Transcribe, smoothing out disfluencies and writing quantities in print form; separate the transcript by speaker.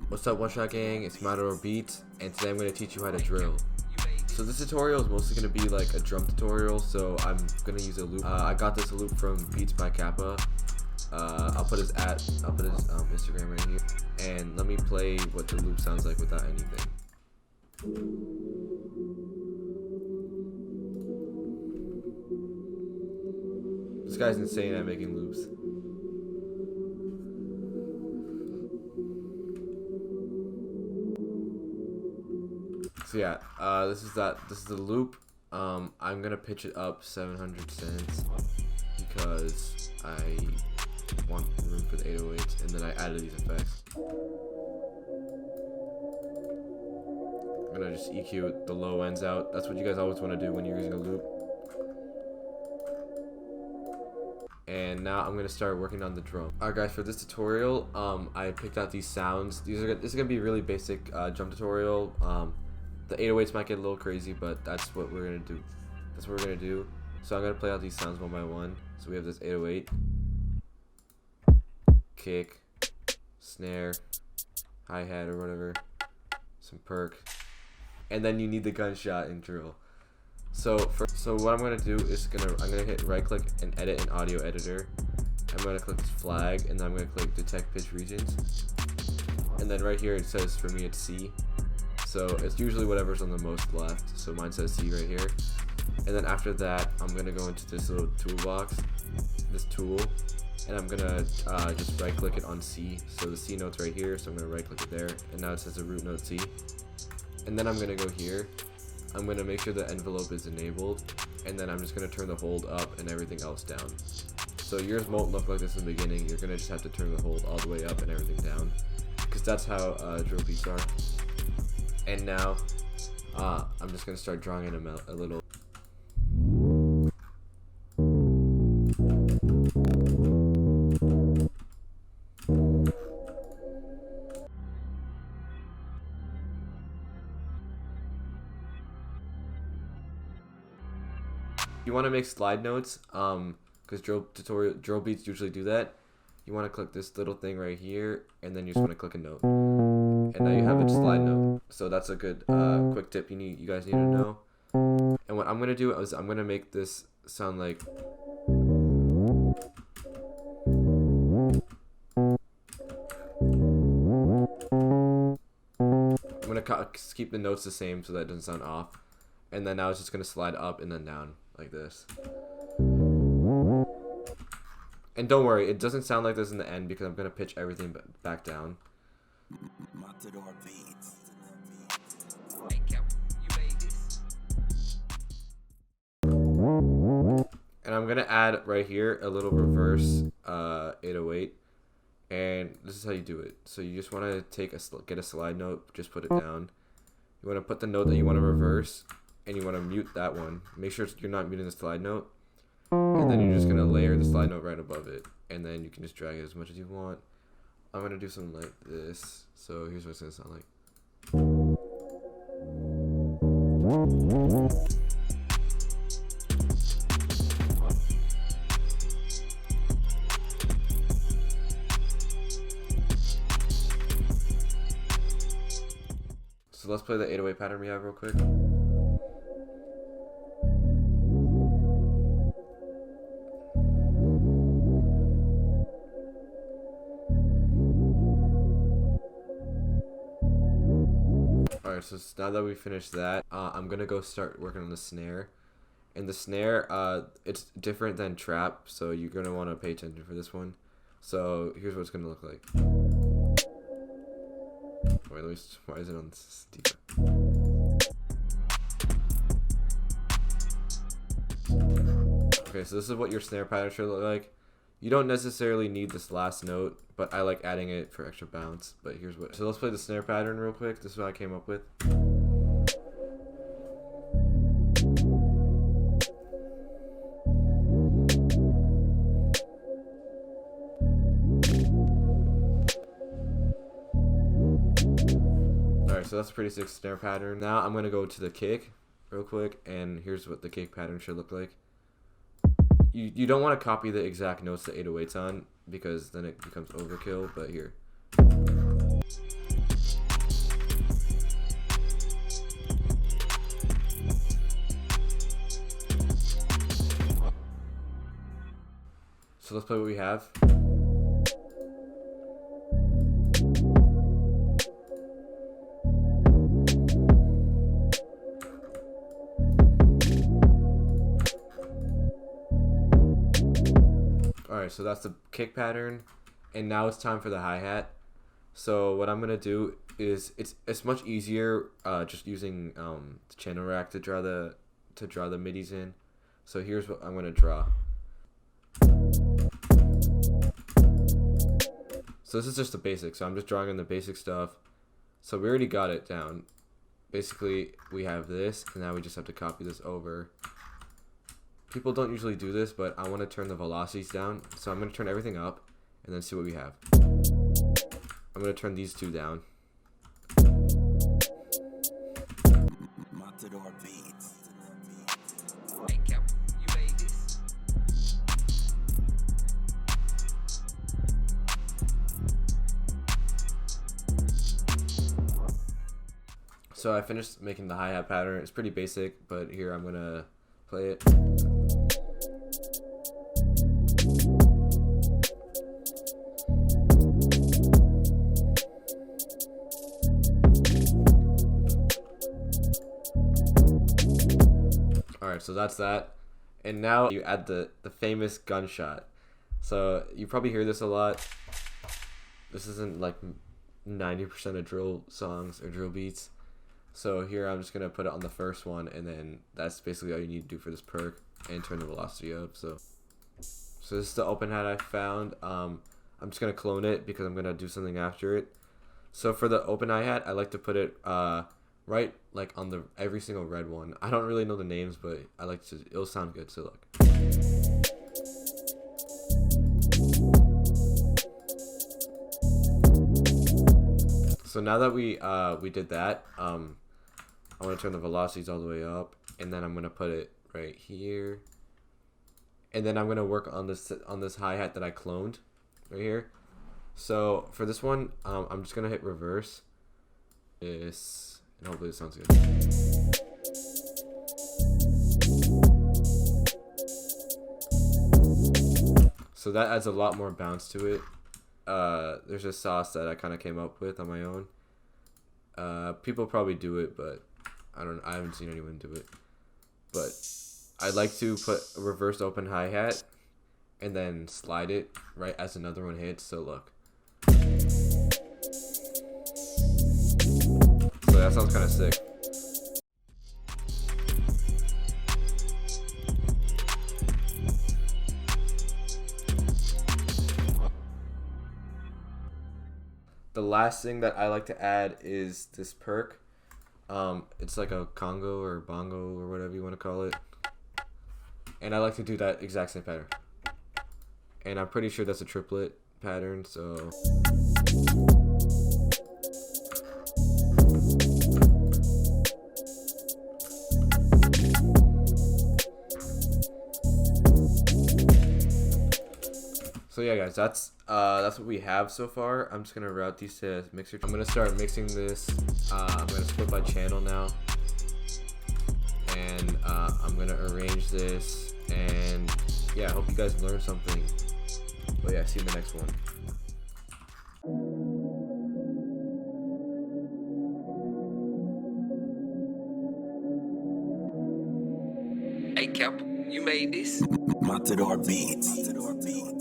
Speaker 1: What's up, One Shot Gang? It's Matador Beats, and today I'm going to teach you how to drill. So this tutorial is mostly going to be like a drum tutorial, so I'm going to use a loop. I got this loop from Beats by Kappa. I'll put his Instagram right here, and let me play what the loop sounds like without anything. This guy's insane at making loops. So yeah, this is the loop. I'm gonna pitch it up 700 cents because I want room for the 808s, and then I added these effects. I'm gonna just EQ the low ends out. That's what you guys always want to do when you're using a loop. And now I'm gonna start working on the drum. Alright guys, for this tutorial, I picked out these sounds. This is gonna be a really basic drum tutorial. The 808s might get a little crazy, but that's what we're gonna do. That's what we're gonna do. So I'm gonna play out these sounds one by one. So we have this 808, kick, snare, hi-hat or whatever, some perk, and then you need the gunshot and drill. So what I'm gonna do is I'm gonna hit right click and edit an audio editor. I'm gonna click this flag, and then I'm gonna click detect pitch regions. And then right here it says, for me it's C. So it's usually whatever's on the most left. So mine says C right here. And then after that, I'm gonna go into this little toolbox, this tool, and I'm gonna just right click it on C. So the C note's right here, so I'm gonna right click it there, and now it says the root note C. And then I'm gonna go here. I'm gonna make sure the envelope is enabled, and then I'm just gonna turn the hold up and everything else down. So yours won't look like this in the beginning. You're gonna just have to turn the hold all the way up and everything down, because that's how drill beats are. And now, I'm just gonna start drawing in a little. You want to make slide notes, because drill beats usually do that. You want to click this little thing right here, and then you just want to click a note. And now you have a slide note. So that's a good quick tip you guys need to know. And what I'm gonna do is I'm gonna make this sound like I'm gonna keep the notes the same so that it doesn't sound off. And then now it's just gonna slide up and then down like this. And don't worry, it doesn't sound like this in the end because I'm gonna pitch everything back down. Matador beats. And I'm gonna add right here a little reverse 808, and this is how you do it. So you just want to get a slide note, just put it down. You want to put the note that you want to reverse, and you want to mute that one. Make sure you're not muting the slide note, and then you're just gonna layer the slide note right above it, and then you can just drag it as much as you want. I'm gonna do something like this. So here's what it's gonna sound like. So let's play the 808 pattern we have real quick. Alright, so now that we finished that, I'm gonna go start working on the snare. And the snare, it's different than trap, so you're gonna want to pay attention for this one. So here's what it's gonna look like. Wait, why is it on deep? Okay, so this is what your snare pattern should look like. You don't necessarily need this last note, but I like adding it for extra bounce. But here's what. So let's play the snare pattern real quick. This is what I came up with. Alright, so that's a pretty sick snare pattern. Now I'm gonna go to the kick real quick, and here's what the kick pattern should look like. You don't want to copy the exact notes the 808's on, because then it becomes overkill, but here. so let's play what we have. Alright, so that's the kick pattern, and now it's time for the hi-hat. So what I'm gonna do is it's much easier just using the channel rack to draw the midis in. So here's what I'm gonna draw. So this is just the basics. So I'm just drawing in the basic stuff. So we already got it down. Basically, we have this, and now we just have to copy this over. People don't usually do this, but I want to turn the velocities down. So I'm going to turn everything up and then see what we have. I'm going to turn these two down.
Speaker 2: Matador beats.
Speaker 3: You made this.
Speaker 1: So I finished making the hi-hat pattern. It's pretty basic, but here I'm going to play it. Alright, so that's that. And now you add the famous gunshot. So you probably hear this a lot. This isn't like 90% of drill songs or drill beats. So here I'm just going to put it on the first one, and then that's basically all you need to do for this perk, and turn the velocity up. So this is the open hat I found. I'm just going to clone it because I'm going to do something after it. So for the open hi-hat, I like to put it right like on the every single red one. I don't really know the names, but I like to, it'll sound good. So look. So now that we did that, I want to turn the velocities all the way up, and then I'm going to put it right here. And then I'm going to work on this hi-hat that I cloned right here. So for this one, I'm just going to hit reverse. This, and hopefully it sounds good. So that adds a lot more bounce to it. There's a sauce that I kind of came up with on my own. People probably do it, but I haven't seen anyone do it. But I like to put a reversed open hi-hat and then slide it right as another one hits. So look. So that sounds kind of sick. The last thing that I like to add is this perk. It's like a Congo or bongo or whatever you want to call it. And I like to do that exact same pattern. And I'm pretty sure that's a triplet pattern, so... So yeah, guys, that's what we have so far. I'm just gonna route these to mixer. I'm gonna start mixing this. I'm gonna split by channel now, and I'm gonna arrange this. And yeah, I hope you guys learned something. But yeah, see you in the next one.
Speaker 3: Hey Cap, you made this.
Speaker 2: Matador beats. Matador beats.